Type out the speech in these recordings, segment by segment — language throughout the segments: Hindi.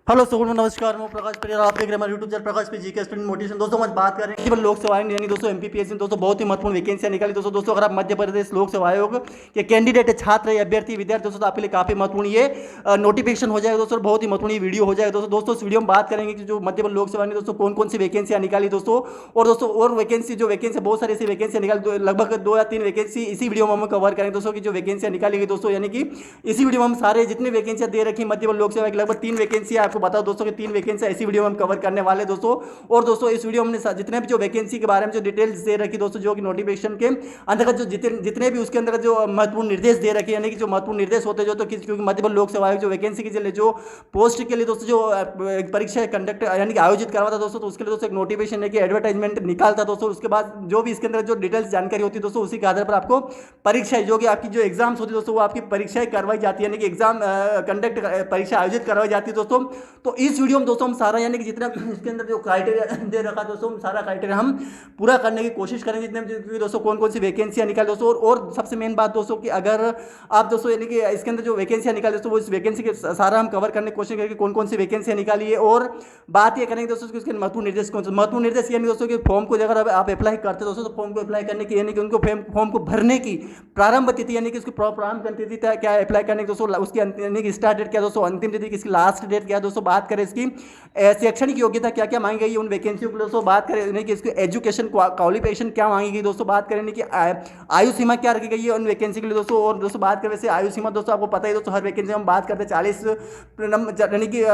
हेलो दोस्तों, नमस्कार। मैं प्रकाश परियार, आप देख रहे हैं हमारे यूट्यूब चैनल प्रकाश पे जीके स्टूडेंट मोटिवेशन। दोस्तों आज बात करें केवल लोक सेवा आयोग यानी दोस्तों एमपीपीएससी दोस्तों बहुत ही महत्वपूर्ण वैकेंसियां निकाली। दोस्तों अगर आप मध्य प्रदेश लोक सेवा आयोग के कैंडिडेट है, छात्र है, अभ्यर्थी विद्यार्थी दोस्तों, तो आपके लिए काफी महत्वपूर्ण ये नोटिफिकेशन हो जाएगा दोस्तों। बहुत ही महत्वपूर्ण वीडियो हो जाएगा दोस्तों इस वीडियो में बात करेंगे कि जो मध्य प्रदेश लोक सेवा ने दोस्तों कौन कौन सी वैकेंसियां निकाली दोस्तों। और वैकेंसी बहुत सारी ऐसी वैकेंसियां निकाली, लगभग 2 या 3 वैकेंसी इसी वीडियो में हम कवर करेंगे दोस्तों की जो वैकेंसियां निकाली गई दोस्तों। यानी कि इसी वीडियो में हम सारे जितनी वैकेंसियां दे रखी मध्य प्रदेश लोक सेवा की लगभग 3 वैकेंसी आपको बताओ दोस्तों कि 3 वैकेंसी इसी वीडियो में हम कवर करने वाले दोस्तों। और दोस्तों इस वीडियो में हमने जितने भी जो वैकेंसी के बारे में जो डिटेल्स दे रखी दोस्तों, जो कि नोटिफिकेशन के अंतर्गत जो जितने भी उसके अंदर जो महत्वपूर्ण निर्देश दे रखे, यानी कि जो महत्वपूर्ण निर्देश होते जो, तो क्योंकि मध्य प्रदेश लोक सेवा आयोग जो वैकेंसी के लिए जो पोस्ट के लिए दोस्तों जो परीक्षा कंडक्ट यानी कि आयोजित करवाता दोस्तों, तो उसके लिए दोस्तों एक नोटिफिकेशन है कि एडवर्टाइजमेंट निकालता दोस्तों। उसके बाद जो भी इसके अंदर जो डिटेल्स जानकारी होती है दोस्तों, उसी के आधार पर आपको परीक्षा जो कि आपकी जो एग्जाम्स होती है दोस्तों, वो आपकी परीक्षाएं करवाई जाती है, यानी कि एग्जाम कंडक्ट परीक्षा आयोजित करवाई जाती है दोस्तों। तो इस वीडियो में दोस्तों हम सारा यानी कि जितना इसके अंदर जो क्राइटेरिया दे रखा दोस्तों, सारा क्राइटेरिया हम पूरा करने की कोशिश करेंगे जितने भी दोस्तों कौन कौन सी वैकेंसियां निकाली दोस्तों। और सबसे मेन बात दोस्तों कि अगर आप दोस्तों यानी कि इसके अंदर जो वैकेंसियां निकाली दोस्तों, वो इस वैकेंसी के सारा हम कवर करने की कोशिश करेंगे कौन कौन सी वैकेंसियां निकाली है। और बात ये करेंगे दोस्तों कि उसके महत्वपूर्ण निर्देश कौन सा महत्वपूर्ण निर्देश यानी दोस्तों कि फॉर्म को अगर आप अप्लाई करते दोस्तों, तो फॉर्म को अप्लाई करने की यानी कि उनको फॉर्म को भरने की प्रारंभ तिथि यानी कि उसकी प्रारंभ तिथि क्या अप्लाई करने की दोस्तों, उसकी यानी कि स्टार्ट डेट क्या दोस्तों, अंतिम तिथि किसकी, लास्ट डेट क्या दोस्तों। बात करें इसकी शैक्षणिक योग्यता क्या क्या मांगी गई उन वैकेंसियों के लिए दोस्तों। बात करें कि इसकी एजुकेशन क्वालिफिकेशन क्या मांगी गई दोस्तों। बात करें कि आयु सीमा क्या रखी गई है उन वैकेंसी के लिए दोस्तों। और दोस्तों बात करें वैसे आयु सीमा दोस्तों आपको पता ही दोस्तों, हर वैकेंसी में हम बात करते हैं 40 यानी कि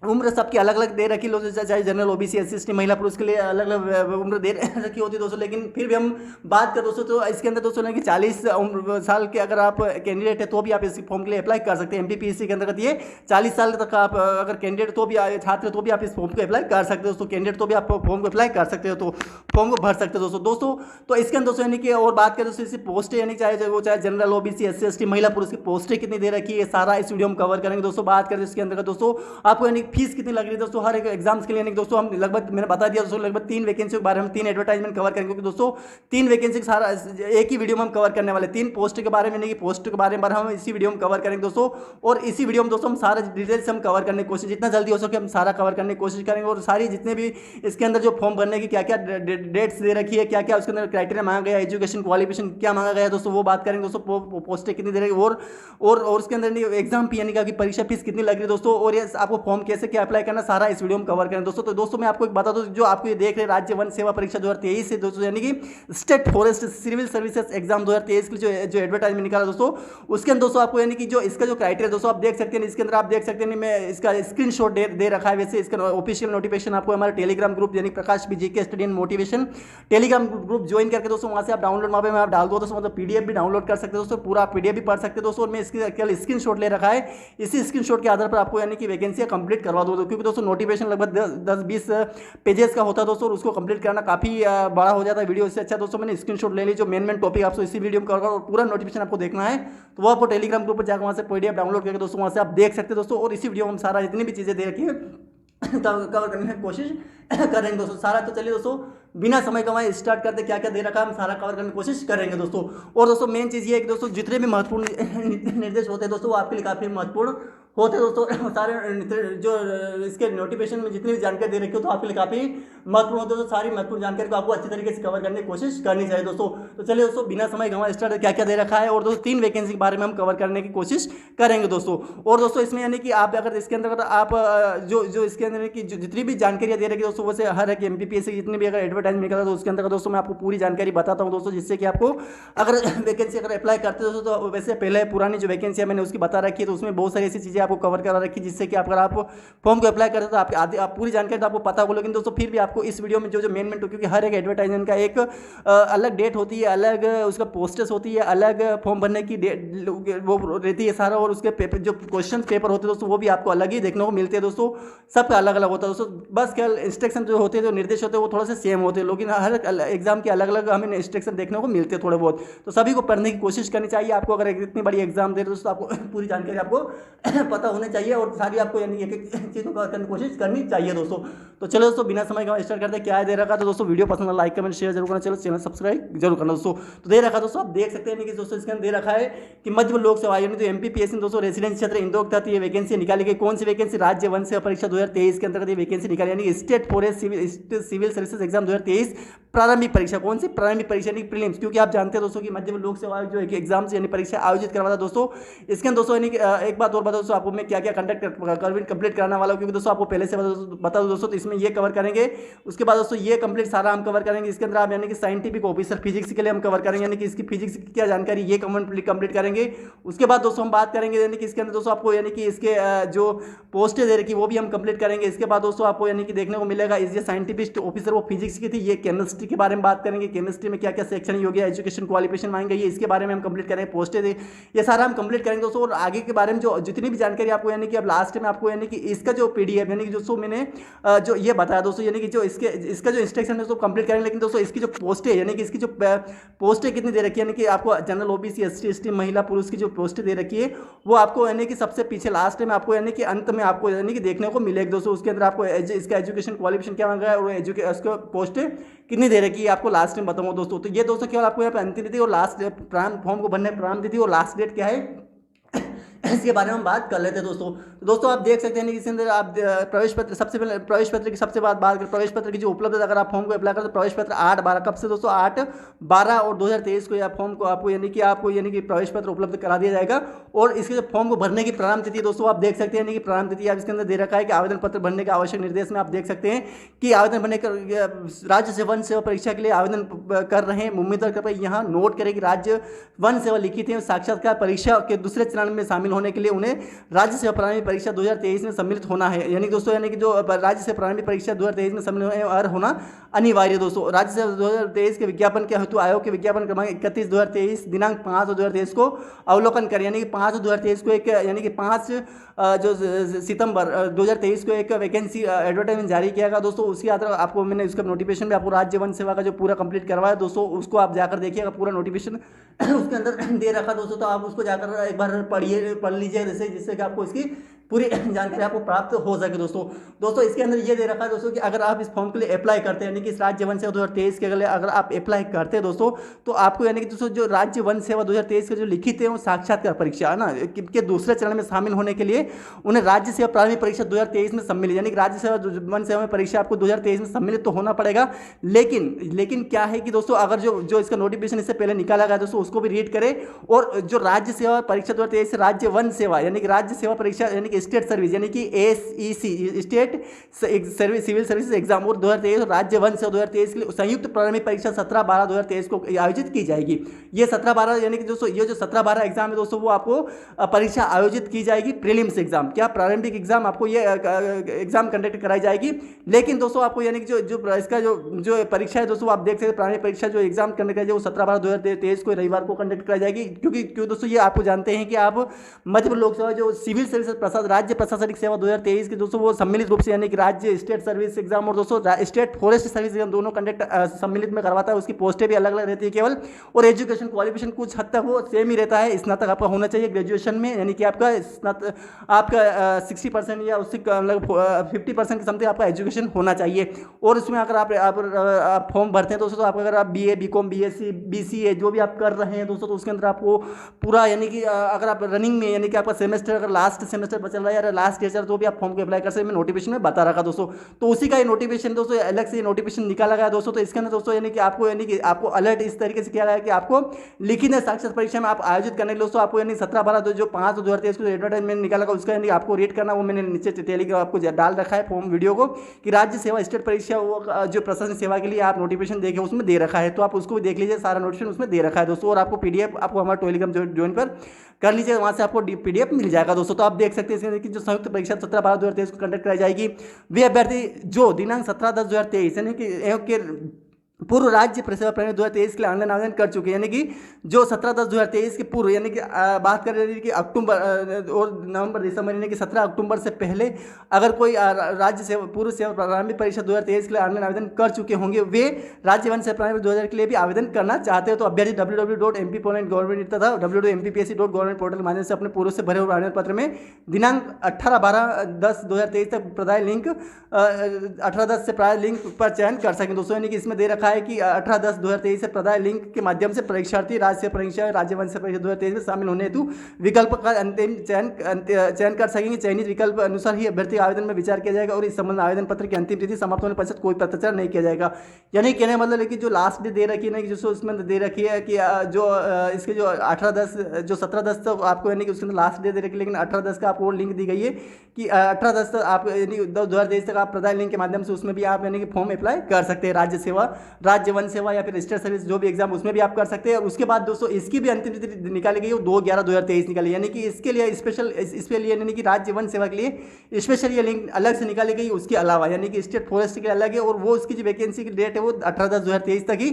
उम्र सबकी अलग अलग दे रखी लोग, चाहे जनरल ओबीसी एससी एसटी महिला पुरुष के लिए अलग अलग उम्र दे रखी होती है दोस्तों। लेकिन फिर भी हम बात करें दोस्तों, तो इसके अंदर दोस्तों कि 40 साल के अगर आप कैंडिडेट है तो भी आप इस फॉर्म के लिए अप्लाई कर सकते हैं। एमपीपीएससी के अंतर्गत ये 40 साल तक आप अगर कैंडिडेट तो भी छात्र तो भी आप इस फॉर्म को अप्लाई कर सकते हो दोस्तों। कैंडिडेट तो भी आप फॉर्म को अप्लाई कर सकते हो, तो फॉर्म को भर सकते हो दोस्तों। तो इसके अंदर दोस्तों यानी कि और बात करें दोस्तों, इसी पोस्ट यानी चाहे जनरल ओबीसी एससी एसटी महिला पुरुष की पोस्टें कितनी दे रखी है, सारा इस वीडियो में कवर करेंगे दोस्तों। बात करें इसके अंदर दोस्तों आपको यानी फीस कितनी लग रही है दोस्तों हर एक एग्जाम्स के लिए। यानी दोस्तों हम लगभग मैंने बता दिया दोस्तों, लगभग 3 वैकेंसी के बारे में 3 एडवर्टाइजमेंट कवर करेंगे, क्योंकि दोस्तों 3 वैकेंसी सारा एक ही वीडियो में हम कवर करने वाले। 3 पोस्ट के बारे में, यानी कि पोस्ट के बारे में हम इसी वीडियो में कवर करेंगे दोस्तों। और इसी वीडियो में दोस्तों हम सारा डिटेल्स हम कवर करने की कोशिश, जितना जल्दी हो सके हम सारा कवर करने की कोशिश करेंगे। और सारी जितने भी इसके अंदर जो फॉर्म भरने की क्या क्या डेट्स दे रखी है, क्या क्या उसके अंदर क्राइटेरिया मांगा गया, एजुकेशन क्वालिफिकेशन क्या मांगा गया दोस्तों, वो बात करेंगे दोस्तों। पोस्टें कितनी दे रही है और उसके अंदर एग्जाम फी यानी कि परीक्षा फीस कितनी लग रही है दोस्तों। और ये आपको फॉर्म कैसे क्या अप्लाई करना, सारा इस वीडियो में कवर करें दोस्तों। तो दोस्तों मैं आपको एक बता दूं, जो आपको ये देख रहे हैं राज्य वन सेवा परीक्षा 2023 से दोस्तों, यानी कि state forest civil services exam 2023 के लिए जो एडवर्टाइजमेंट निकाला दोस्तों, उसके अंदर दोस्तों आपको यानी कि जो इसका जो क्राइटेरिया दोस्तों आप देख सकते हैं, इसके अंदर आप देख सकते हैं मैं इसका स्क्रीनशॉट दे रखा है। वैसे इसका ऑफिशियल नोटिफिकेशन आपको हमारे टेलीग्राम ग्रुप यानी Prakash GK study and motivation Telegram group join करके दोस्तों, वहां से आप डाउनलोड वहां पे आप डाल दो दोस्तों, मतलब पीडीएफ भी डाउनलोड कर सकते हो दोस्तों, पूरा पीडीएफ भी पढ़ सकते हो दोस्तों। और मैं इसकी केवल स्क्रीनशॉट ले रखा है, इसी स्क्रीनशॉट के आधार पर आपको यानी कि वैकेंसी कंप्लीट करवा दो, क्योंकि दोस्तों नोटिफिकेशन लगभग 10-20 पेजेस का होता है दोस्तों, और उसको कंप्लीट करना काफी बड़ा हो जाता है वीडियो। इससे अच्छा दोस्तों मैंने स्क्रीनशॉट ले ली, जो मेन टॉपिक आपको इसी वीडियो में कवर और पूरा नोटिफिकेशन आपको देखना है, तो वो आपको टेलीग्राम ग्रुप पर जाकर वहां से पीडीएफ डाउनलोड करके दोस्तों वहां से आप देख सकते हैं दोस्तों। और इसी वीडियो में हम सारा जितनी भी चीजें दे रखी है कवर करने की कोशिश करेंगे दोस्तों सारा। तो चलिए दोस्तों बिना समय गंवाए स्टार्ट करते, क्या क्या दे रखा है हम सारा कवर करने की कोशिश करेंगे दोस्तों। और दोस्तों मेन चीज़ ये है कि दोस्तों जितने भी महत्वपूर्ण निर्देश होते हैं दोस्तों, वो आपके लिए काफ़ी महत्वपूर्ण होते हैं दोस्तों। सारे जो इसके नोटिफिकेशन में जितनी भी जानकारी दे रखी हो, तो आपके लिए काफ़ी महत्वपूर्ण होते हैं। तो सारी महत्वपूर्ण जानकारी को आपको अच्छी तरीके से कवर करने की कोशिश करनी चाहिए दोस्तों। तो चलिए दोस्तों बिना समय गंवाए स्टार्ट, क्या क्या दे रखा है, और दोस्तों 3 वैकेंसी के बारे में हम कवर करने की कोशिश करेंगे दोस्तों। और दोस्तों इसमें यानी कि आप अगर इसके अंदर आप जो इसके अंदर की जितनी भी जानकारी दे रखी दोस्तों, वैसे हर एक एमपीपीएससी जितनी भी अगर एडवर्टाइजमेंट निकला तो उसके अंदर दोस्तों मैं आपको पूरी जानकारी बताता हूं दोस्तों, जिससे कि आपको अगर वैकेंसी अगर अप्लाई करते हो दोस्तों, तो वैसे पहले पुरानी जो वैकेंसी है मैंने उसकी बता रखी है, तो उसमें बहुत सारी ऐसी चीज़ें आपको कवर करा रखी है, जिससे कि अगर आप फॉर्म को अप्लाई करते हो तो आप पूरी जानकारी तो आपको पता हो। लेकिन दोस्तों फिर भी आपको इस वीडियो में जो मेन क्योंकि हर एक एडवर्टाइजमेंट का एक अलग डेट होती है, अलग उसका पोस्टर्स होती है, अलग फॉर्म भरने की डेट वो रहती है सारा, और उसके पेपर जो क्वेश्चन पेपर होते हैं दोस्तों, वो भी आपको अलग ही देखने को मिलते हैं दोस्तों। सबका अलग अलग होता है दोस्तों, बस केवल इंस्ट्रक्शन जो होते हैं, जो निर्देश होते हैं, वो थोड़ा सा सेम होते हैं, लेकिन हर एग्जाम के अलग अलग हमें इंस्ट्रक्शन देखने को मिलते हैं थोड़े बहुत। तो सभी को पढ़ने की कोशिश करनी चाहिए आपको। अगर इतनी बड़ी एग्जाम दे रहे दोस्तों, आपको पूरी जानकारी आपको पता होने चाहिए और सारी आपको यानी एक एक चीज़ को कवर करने की कोशिश करनी चाहिए दोस्तों। तो चलो दोस्तों बिना समय का स्टार्ट करते हैं। क्या है दे रखा, तो दोस्तों वीडियो पसंद है लाइक कमेंट शेयर जरूर करना, चलो चैनल सब्सक्राइब जरूर करना दोस्तों। तो दे रखा दोस्तों, आप देख सकते हैं कि दोस्तों इसके अंदर दे रखा है कि मध्य लोक सेवा आयोग ने तो MPPSC में दोस्तों रेसिडेंस क्षेत्र इंदौर के तहत ये वैकेंसी निकाली गई। कौन सी वैकेंसी? राज्य वन सेवा परीक्षा 2023 के अंतर्गत ये वैकेंसी निकाली, यानी state forest civil services exam 2023 प्रारंभिक परीक्षा। कौन सी प्रारंभिक परीक्षा? यानी प्रीलिम्स, क्योंकि आप जानते हैं दोस्तों कि मध्य लोक सेवा आयोग जो एक एग्जाम यानी परीक्षा आयोजित करवाता है दोस्तों। इसके अंदर दोस्तों यानी एक बात और बता दोस्तों आपको मैं क्या क्या कंप्लीट कराने वाला हूँ, क्योंकि दोस्तों आपको पहले से बता दो दोस्तों। तो इसमें ये कवर करेंगे, उसके बाद दोस्तों ये कंप्लीट सारा हम कवर करेंगे। इसके अंदर आप यानी कि साइंटिफिक ऑफिसर फिजिक्स के लिए हम कवर करेंगे, यानी कि इसकी फिजिक्स की क्या जानकारी ये कंप्लीट करेंगे। उसके बाद दोस्तों हम बात करेंगे यानी कि इसके अंदर दोस्तों आपको यानी कि इसके जो पोस्टें दे रखी वो भी हम कंप्लीट करेंगे। इसके बाद दोस्तों आपको यानी कि देखने को मिलेगा इस ये साइंटिफिक ऑफिसर वो फिजिक्स की थी, ये केमिस्ट्री के बारे में बात करेंगे। केमिस्ट्री में क्या क्या सेक्शन हो गया, एजुकेशन क्वालिफिकेशन मांगेंगे, ये इसके बारे में हम कंप्लीट करेंगे। पोस्टें ये सारा हम कंप्लीट करेंगे दोस्तों। और आगे के बारे में जो जितनी भी जानकारी आपको यानी कि अब लास्ट में आपको यानी कि इसका जो PDF यानी कि दोस्तों मैंने जो ये बताया दोस्तों, यानी कि जो इसका जो इंस्ट्रक्शन है दोस्तों कंप्लीट करेंगे। लेकिन दोस्तों इसकी जो पोस्टें यानी कि इसकी जो पोस्टें कितनी दे रखी है, यानी कि आपको जनरल OBC SC ST महिला पुरुष की जो पोस्टें दे रखी है वो आपको यानी कि सबसे पीछे लास्ट में आपको यानी कि अंत में आपको यानी कि देखने को मिलेगी दोस्तों। उसके अंदर आपको इसका एजुकेशन क्वालिफिकेशन क्या मांगा है और उसको पोस्टें कितनी दे रखी है आपको लास्ट में बताऊंगा दोस्तों। तो ये दोस्तों केवल आपको यहाँ पे अंतिम तिथि और लास्ट फॉर्म को भरने प्रारंभ तिथि और लास्ट डेट क्या है इसके बारे में हम बात कर लेते हैं दोस्तों। तो दोस्तों आप देख सकते हैं कि इसके अंदर आप प्रवेश पत्र, सबसे पहले प्रवेश पत्र की सबसे बात करें। प्रवेश पत्र की जो उपलब्ध है, अगर आप फॉर्म को अप्लाई करें तो प्रवेश पत्र 8/12 कब से दोस्तों 8/12 और 2023 को या फॉर्म को आपको यानी कि प्रवेश पत्र उपलब्ध करा दिया जाएगा। और इसके जो फॉर्म को भरने की प्रारंभ तिथि दोस्तों आप देख सकते हैं, यानी कि प्रारंभ तिथि आप इसके अंदर दे रखा है कि आवेदन पत्र भरने का आवश्यक निर्देश में आप देख सकते हैं कि आवेदन भरने का राज्य से वन सेवा परीक्षा के लिए आवेदन कर रहे हैं उम्मीदवार कृपया यहाँ नोट करें कि राज्य वन सेवा लिखित है साक्षात्कार परीक्षा के दूसरे चरण में शामिल होने के लिए उन्हें राज्य सेवा प्रारंभिक परीक्षा 2023 में सम्मिलित होना है। यानी दोस्तों यानी कि जो राज्य से प्रारंभिक परीक्षा 2023 में सम्मिलित होना अनिवार्य दोस्तों। राज्य सेवा 2023 के विज्ञापन के हेतु आयोग के विज्ञापन क्रमांक 31/2023 दिनांक 5/2023 को अवलोकन करें। यानी कि 5/2023 को एक यानी कि 5 जो सितंबर 2023 को एक वैकेंसी एडवर्टाइजमेंट जारी किया गया दोस्तों। उसके आधार आपको मैंने उसका नोटिफिकेशन भी आपको राज्य वन सेवा का जो पूरा कंप्लीट करवाया दोस्तों, उसको आप जाकर देखिएगा पूरा नोटिफिकेशन उसके अंदर दे रखा दोस्तों। तो आप उसको जाकर एक बार पढ़ लीजिए जिससे कि आपको इसकी पूरी जानकारी आपको प्राप्त हो सके दोस्तों। इसके अंदर ये दे रखा है दोस्तों कि अगर आप इस फॉर्म के लिए अप्लाई करते हैं, यानी कि इस राज्य वन सेवा 2023 के लिए अगर आप अप्लाई करते हैं दोस्तों, तो आपको यानी कि दोस्तों जो राज्य वन सेवा 2023 के जो लिखित है वो साक्षात्कार परीक्षा है ना के दूसरे चरण में शामिल होने के लिए उन्हें राज्य सेवा प्रारंभिक परीक्षा 2023 में सम्मिलित, यानी कि राज्य सेवा वन सेवा में परीक्षा आपको 2023 में सम्मिलित तो होना पड़ेगा। लेकिन क्या है कि दोस्तों अगर जो इसका नोटिफिकेशन इससे पहले निकाला गया दोस्तों उसको भी रीड करें। और जो राज्य सेवा परीक्षा 2023 से राज्य वन सेवा यानी कि राज्य सेवा परीक्षा यानी कि स्टेट सर्विस यानी कि SEC state service civil services exam और 2023 राज्य वन सेवा 2023 के लिए संयुक्त प्रारंभिक परीक्षा 17/12/2023 को आयोजित की जाएगी। ये 17/12 यानी कि दोस्तों ये जो 17/12 एग्जाम है दोस्तों वो आपको परीक्षा आयोजित की जाएगी। प्रीलिम्स एग्जाम क्या प्रारंभिक एग्जाम आपको ये एग्जाम कंडक्ट कराई जाएगी। लेकिन दोस्तों आपको यानी कि जो इसका जो परीक्षा है दोस्तों आप देख सकते हैं प्रारंभिक परीक्षा जो एग्जाम कंडक्ट कराई जाएगी वो 17/12/2023 को रविवार को कंडक्ट कराई जाएगी। क्यों दोस्तों ये आपको जानते हैं कि आप मध्य लोक सेवा जो सिविल सर्विस राज्य प्रशासनिक सेवा 2023 के दोस्तों वो सम्मिलित रूप से यानी कि राज्य स्टेट सर्विस एग्जाम और दोस्तों स्टेट फॉरेस्ट सर्विस एग्जाम दोनों कंडक्ट सम्मिलित में करवाता है। उसकी पोस्टें भी अलग अलग रहती है केवल। और एजुकेशन क्वालिफिकेशन कुछ हद तक वो सेम ही रहता है। स्नातक आपका होना चाहिए ग्रेजुएशन में, यानी कि आपका 60% या उससे मतलब 50% के समथिंग आपका एजुकेशन होना चाहिए। और उसमें अगर आप फॉर्म भरते हैं दोस्तों तो अगर आप BA BCom BSc BCA जो भी आप कर रहे हैं दोस्तों तो उसके अंदर आपको पूरा यानी कि अगर आप रनिंग में यानी कि आपका सेमेस्टर अगर लास्ट सेमेस्टर बचल रहा है या लास्ट ईयर तो भी आप फॉर्म को अप्लाई कर सकते हैं। मैं नोटिफिकेशन में बता रखा दोस्तों। तो उसी का ये नोटिफिकेशन दोस्तों अलग से नोटिफिकेशन निकाला गया दोस्तों। तो इसके अंदर दोस्तों यानी कि आपको अलर्ट इस तरीके से किया गया कि आपको लिखित साक्षात्कार परीक्षा में आप आयोजित करने के लिए दोस्तों आपको यानी 17/12 जो 5/2023 को एडवर्टाइजमेंट निकाला गया उसका यानी आपको रीड करना, वो मैंने नीचे टेलीग्राम आपको डाल रखा है फॉर्म वीडियो को कि राज्य सेवा स्टेट परीक्षा वो जो प्रशासनिक सेवा के लिए आप नोटिफिकेशन देखें उसमें दे रखा है। तो आप उसको भी देख लीजिए, सारा नोटिफिकेशन उसमें दे रखा है दोस्तों। और आपको PDF आपको हमारे टेलीग्राम ज्वाइन पर कर लीजिए, वहाँ से आपको PDF मिल जाएगा दोस्तों। तो आप देख सकते हैं कि जो संयुक्त परीक्षा 17/12/2023 को कंडक्ट कराई जाएगी वे अभ्यर्थी जो दिनांक 17/10/2023 यानी कि पूर्व राज्य सेवा प्राधिकरण 2023 के लिए ऑनलाइन आवेदन कर चुके हैं, यानी कि जो 17/10/2023 के पूर्व, यानी कि बात कर रहे हैं कि अक्टूबर और नवंबर दिसंबर, यानी कि 17 अक्टूबर से पहले अगर कोई राज्य सेवा पूर्व सेवा प्रारंभिक परीक्षा 2023 के लिए ऑनलाइन आवेदन कर चुके होंगे, वे राज्य वन सेवा प्रारंभिक 2000 के लिए भी आवेदन करना चाहते हो तो अभ्यर्थी www.mp.gov.in तथा www.mppsc.gov.in पोर्टल के माध्यम से अपने पूर्व से भरे हुए आवेदन पत्र में दिनांक 18/12/10/2023 तक प्रदाय लिंक 18/10 से प्रदाय लिंक पर चयन कर सकें दोस्तों। यानी कि इसमें दे रखा है कि 18/10/2023 से प्रदाय लिंक के माध्यम से परीक्षार्थी राज्य सेवा परीक्षा राज्य वन सेवा परीक्षा 2023 में शामिल होने हेतु विकल्प का अंतिम चयन कर सकेंगे। चयनित विकल्प अनुसार ही अभ्यर्थी आवेदन में विचार किया जाएगा और इस संबंध में आवेदन पत्र की अंतिम तिथि समाप्त होने पश्चात कोई पत्राचार नहीं किया जाएगा। यानी कहने का मतलब है कि जो लास्ट डे दे रखी है ना, कि जो उसमें दे रखी है कि जो इसके जो 18/10 जो 17/10 तक आपको, यानी कि उसके अंदर लास्ट डे दे रखी है, लेकिन 18/10 का आपको लिंक दी गई है कि 18/10 तक आप यानी 2023 तक आप प्रदाय लिंक के माध्यम से उसमें भी आप यानी कि फॉर्म अप्लाई कर सकते हैं। राज्य सेवा, राज्य वन सेवा या फिर स्टेट सर्विस जो भी एग्जाम उसमें भी आप कर सकते हैं। और उसके बाद दोस्तों इसकी भी अंतिम तिथि निकाली गई है 2/11/2023 निकाली, यानी कि इसके लिए स्पेशल इसके लिए यानी कि राज्य वन सेवा के लिए स्पेशल ये लिंक अलग से निकाली गई। उसके अलावा यानी कि स्टेट फॉरेस्ट के लिए अलग है और वो उसकी जो वैकेंसी की डेट है वो 18/10/2023 तक ही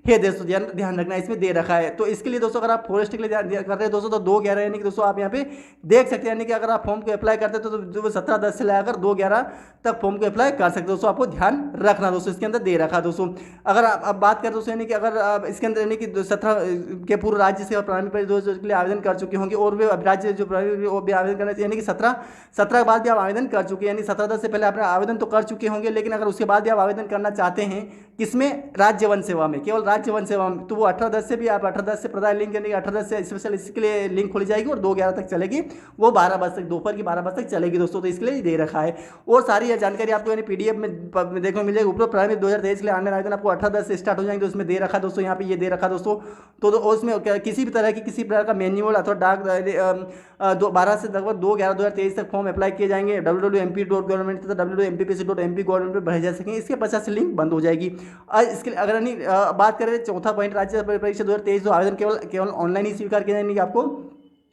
है दोस्तों, ध्यान रखना इसमें दे रखा है। तो इसके लिए दोस्तों अगर आप फॉरेस्ट के लिए कर रहे हैं दोस्तों तो 2/11 यानी कि दोस्तों आप यहाँ पे देख सकते हैं, यानी कि अगर आप फॉर्म को अप्लाई करते हैं तो जो 17/10 से लेकर 2/11 तक फॉर्म को अप्लाई कर सकते हो दोस्तों। आपको ध्यान रखना दोस्तों, इसके अंदर दे रखा दोस्तों। अगर आप अब बात करें दोस्तों, यानी कि अगर आप इसके अंदर यानी कि 17 के पूर्व राज्य सेवा प्रारंभिक परीक्षा 2023 के लिए आवेदन कर चुके होंगे और वे राज्य जो वो भी आवेदन करना चाहिए, यानी कि 17 के बाद भी आप आवेदन कर चुके हैं, यानी 17/10 से पहले आपने आवेदन तो कर चुके होंगे, लेकिन अगर उसके बाद भी आप आवेदन करना चाहते हैं किसमें, राज्य वन सेवा में, केवल राज्य वन सेवा में, तो वो 18/10 से भी आप 18/10 से प्रदाय लिंक, यानी कि 18/10 से स्पेशल इसके लिए लिंक खोली जाएगी और 2/11 तक चलेगी, वो 12 बजे तक, दोपहर की 12 बजे तक चलेगी दोस्तों। तो इसके लिए दे रखा है और सारी यह जानकारी आपको यानी पीडीएफ में देखने को मिल जाएगी। उपरोक्त प्रारंभिक 2023 के लिए ऑनलाइन आवेदन आपको 18/10 से स्टार्ट हो जाएंगे, तो उसमें दे रखा दोस्तों, यहाँ पे ये दे रखा दोस्तों। तो उसमें किसी भी प्रकार का मैन्युअल अथवा डाक 12 से लगभग 2/11/2023 तक फॉर्म अप्लाई किए जाएंगे। www.mp.gov.in तथा www.mppsc.mp.gov.in पर भरे जा सकेंगे। इसके पश्चात से लिंक बंद हो जाएगी। इसके लिए अगर नहीं बात करें चौथा पॉइंट, राज्य परीक्षा 2023 जो आवेदन केवल ऑनलाइन ही स्वीकार किया जाएंगे, आपको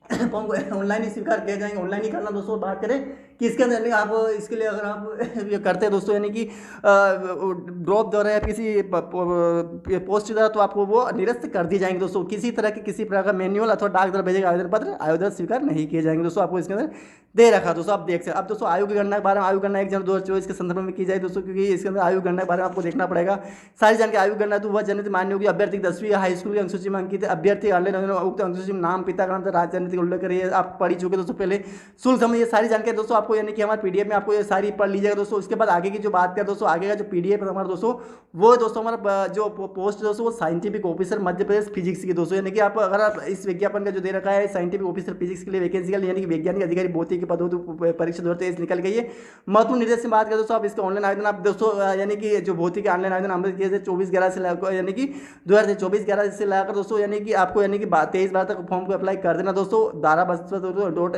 फॉर्म को ऑनलाइन ही स्वीकार किया जाएंगे, ऑनलाइन ही करना दोस्तों। बात करें कि इसके अंदर आप इसके लिए अगर आप ये करते हैं दोस्तों, यानी कि ड्रॉप द्वारा या किसी पोस्ट द्वारा, तो आपको वो निरस्त कर दी जाएंगे दोस्तों। किसी तरह के किसी प्रकार का मैनुअल अथवा डाक द्वारा भेजे गए आवेदन पत्र आवेदन स्वीकार नहीं किए जाएंगे दोस्तों। आपको इसके अंदर दे रखा दोस्तों, आप देख सकते हैं। अब दोस्तों आयु की गणना के बारे में, आयु गणना 1 जनवरी 2024 के संदर्भ में की जाए दोस्तों, क्योंकि इसके अंदर आयु गणना के बारे में आपको देखना पड़ेगा। सारी जानकारी आयु गणना तो वह जनित मान्य होगी अभ्यर्थी 10वीं हाई स्कूल की अंकसूची में अंकित अभ्यर्थी ऑनलाइन उक्त अंकसूची में नाम, पिता का नाम, राजनीतिक उल्लेख करिए, आप पढ़ी चुके दोस्तों पहले। शुल्क समझिए, सारी जानकारी दोस्तों आपको यानी कि हमारे पीडीएफ में आपको ये सारी पढ़ लीजिएगा दोस्तों। उसके बाद आगे की जो बात करें दोस्तों, आगे का जो पीडीएफ है हमारा दोस्तों, वो दोस्तों हमारा जो पोस्ट दोस्तों वो scientific officer Madhya Pradesh physics की दोस्तों, यानी कि आप अगर आप इस विज्ञापन का जो दे रखा है साइंटिफिक ऑफिसर फिजिक्स के लिए वैकेंसी का, यानी कि वैज्ञानिक अधिकारी भौतिक के पदों परीक्षा 2023 निकल गई है। महत्वपूर्ण निर्देश से बात करें दोस्तों, आप इसका ऑनलाइन आवेदन आप दोस्तों यानी कि जो भौतिक ऑनलाइन आवेदन आमंत्रित किए थे 24/11 से लाकर, यानी कि 2024/11 से लाकर दोस्तों, यानी कि आपको यानी कि 23/12 तक फॉर्म को अप्लाई कर देना दोस्तों। 12 बजे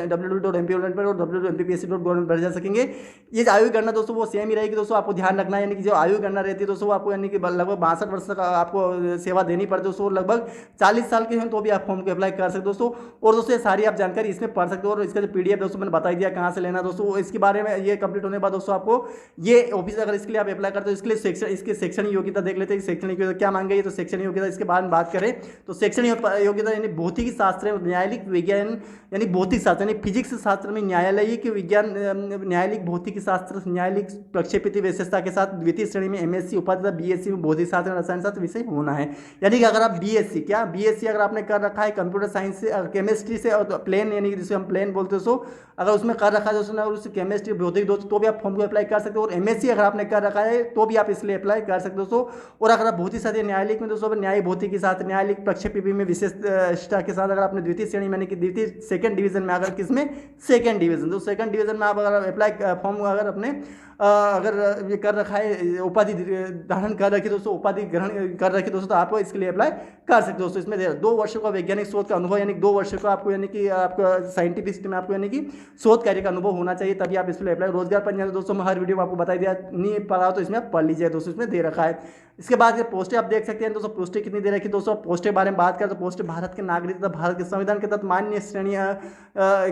www.mp.gov.in पर www.mppsc.gov.in पर जा सकेंगे। ये आयु गणना दोस्तों वो सेम ही रहेगी दोस्तों, आपको ध्यान रखना है। यानी कि जो आयु गणना रहती है दोस्तों, आपको यानी कि लगभग 62 वर्ष तक आपको सेवा देनी पड़ती है दोस्तों। लगभग 40 साल के हैं तो भी आप फॉर्म को अप्लाई कर सकते दोस्तों। और दोस्तों ये सारी आप जानकारी इसमें पढ़ सकते हो। और इसका जो पीडीएफ दोस्तों मैंने बता दिया कहाँ से लेना दोस्तों, इसके बारे में ये कंप्लीट होने के बाद दोस्तों आपको ये ऑफिस अगर इसके लिए आप अप्लाई करते हो, इसके लिए सेक्शन इसके शैक्षणिक योग्यता देख लेते हैं। शैक्षणिक योग्यता क्या मांग गई है, तो शैक्षणिक योग्यता इसके बाद में बात करें तो शैक्षणिक योग्यता यानी भौतिक शास्त्र, न्यायालयिक विज्ञान यानी भौतिक शास्त्र यानी फिजिक्स शास्त्र में न्यायालयिक विज्ञान, न्यायालयिक भौतिक शास्त्र, न्यायालयिक प्रक्षेपित विशेषता के साथ द्वितीय श्रेणी में एमएससी उपाधि बीएससी में भौतिक शास्त्र और रसायन शास्त्र विषय होना है। यानी कि अगर आप बीएससी अगर आपने कर रखा है कंप्यूटर साइंस से, केमिस्ट्री से, और प्लेन यानी कि जिसे हम प्लेन बोलते हैं सो अगर उसमें कर रखा है दोस्तों, उस केमिस्ट्री भौतिक दोस्तों, तो भी आप फॉर्म को अप्लाई कर सकते हो। और एमएससी अगर आपने कर रखा है तो भी आप इसलिए अप्लाई कर सकते हो दोस्तों। और अगर आप भौतिक शास्त्र न्यायालयिक में दोस्तों न्याय भौतिक के साथ न्यायालयिक प्रक्षेपी में विशेषता के साथ अगर आपने द्वितीय श्रेणी यानी कि द्वितीय सेकंड डिवीजन में अगर किसमें सेकंड डिवीजन, तो सेकंड डिवीजन में आप अगर अप्लाई फॉर्म अगर अपने अगर ये कर रखा है उपाधि धारण कर रखी दोस्तों, उपाधि ग्रहण कर रखी दोस्तों, तो आप इसके लिए अप्लाई कर सकते हो दोस्तों। इसमें 2 वर्षों का वैज्ञानिक शोध का अनुभव यानी 2 वर्षों का आपको यानी कि आपका साइंटिफिक में आपको यानी कि शोध कार्य का अनुभव होना चाहिए, तभी आप इसके लिए अप्लाई। रोजगार पंजीयन दोस्तों मैं हर वीडियो में आपको बता दिया, नहीं पढ़ा तो इसमें आप पढ़ लीजिए दोस्तों, इसमें दे रखा है। इसके बाद ये पोस्टें आप देख सकते हैं दोस्तों, पोस्टें कितनी दे रखी दोस्तों। पोस्टें के बारे में बात करें तो पोस्टें भारत के नागरिक तथा भारत के संविधान के तहत मान्य श्रेणी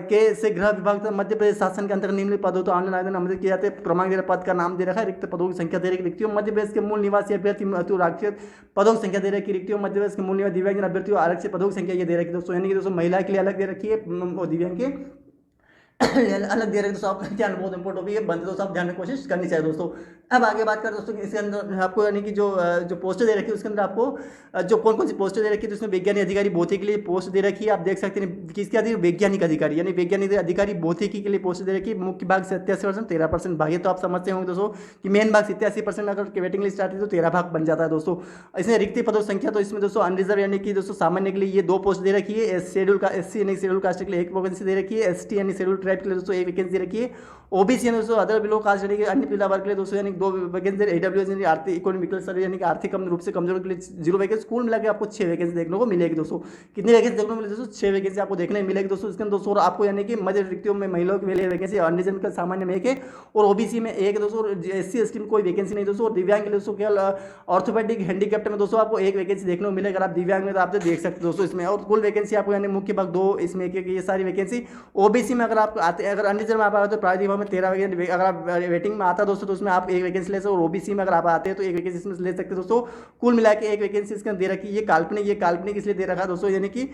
के से गृह विभाग तथा मध्य प्रदेश शासन के अंतर्गत निम्नलिखित पदों तो ऑनलाइन आवेदन आमंत्रित किए जाते हैं। क्रमांक दे रहा है, पद का नाम दे रखा है, रिक्त पदों की संख्या दे रखी रिक्तियों, मध्य प्रदेश के मूल निवासी अभ्यर्थी अतु आरक्षित पदों की संख्या दे रखी रिक्तियों, मध्य प्रदेश के मूल निवासी दिव्यांग अभ्यर्थियों आरक्षित पदों की संख्या ये दे रखी दोस्तों, यानी कि दोस्तों महिला के लिए अलग दे रखी है और दिव्यांग के अलग दे रहे दोस्तों। आप ध्यान बहुत इंपॉर्टेंट टॉपिक है, बनते दोस्तों आप ध्यान में कोशिश करनी चाहिए दोस्तों। अब आगे बात करें दोस्तों, इसके अंदर आपको यानी कि जो पोस्टें दे रखी है उसके अंदर आपको जो कौन कौन सी पोस्टें दे रखी है, तो उसमें वैज्ञानिक अधिकारी भौतिकी के लिए पोस्ट दे रखी है, आप देख सकते हैं किसके अधिकारी, वैज्ञानिक अधिकारी यानी वैज्ञानिक अधिकारी भौतिकी के लिए पोस्ट दे रखी है। मुख्य भाग से 87%, 13% भाग है, तो आप समझते होंगे दोस्तों कि मेन भाग 87% अगर वेटिंग लिस्ट आती है तो 13 भाग बन जाता है दोस्तों। इसमें रिक्त पदों की संख्या, तो इसमें दोस्तों अनरिजर्व यानी कि दोस्तों सामान्य के लिए ये 2 पोस्ट दे रखी है, शेड्यूल का SC यानी शेड्यूल कास्ट के लिए 1 वैकेंसी दे रखी है, ST यानी शेड्यूल ट्राइब के लिए दोस्तों 1 वैकेंसी दे रखी है, OBC यानी दोस्तों अदर बिलो कास्ट यानी कि अन्य पिछड़ा वर्ग के लिए दोस्तों यानी 2 वैकेंसी, AWS यानी आर्थिक इकोनॉमिकल सर्वे यानी कि आर्थिक रूप से कमजोर के लिए 0 वैकेंसी, कुल मिला के आपको 6 वैकेंसी देखने को मिलेगी दोस्तों। कितनी वैकेंसी देखने को मिलेगी दोस्तों? 6 वैकेंसी आपको देखने मिलेगी दोस्तों। इसके अंदर दोस्तों आपको यानी कि मध्य रिक्तियों में महिलाओं के लिए वैकेंसी, अनरिजर्व के सामान्य में 1 है और OBC में 1 दोस्तों, SC ST में कोई वैकेंसी नहीं दोस्तों। और दिव्यांग के लिए दोस्तों केवल ऑर्थोपेडिक हैंडीकैप्ट में दोस्तों आपको 1 वैकेंसी देखने को मिलेगा। अगर आप दिव्यांग में तो आप देख सकते हो दोस्तों इसमें, और कुल वैकेंसी आपको यानी मुख्य भाग 2 इसमें 1 ये सारी वैकेंसी। OBC में अगर आप आते, अगर अनरिजर्व में आप आते तो प्राइवेट विभाग में 13 वैकेंसी, अगर आप वेटिंग में आता है दोस्तों तो उसमें आप 1 वैकेंसी ले सकते हो, और OBC में अगर आप आते हैं तो 1 वैकेंसी इसमें ले सकते हैं दोस्तों। कुल मिला के 1 वैकेंसी इसके दे रखी है। ये काल्पनिक इसलिए दे रखा है दोस्तों, यानी कि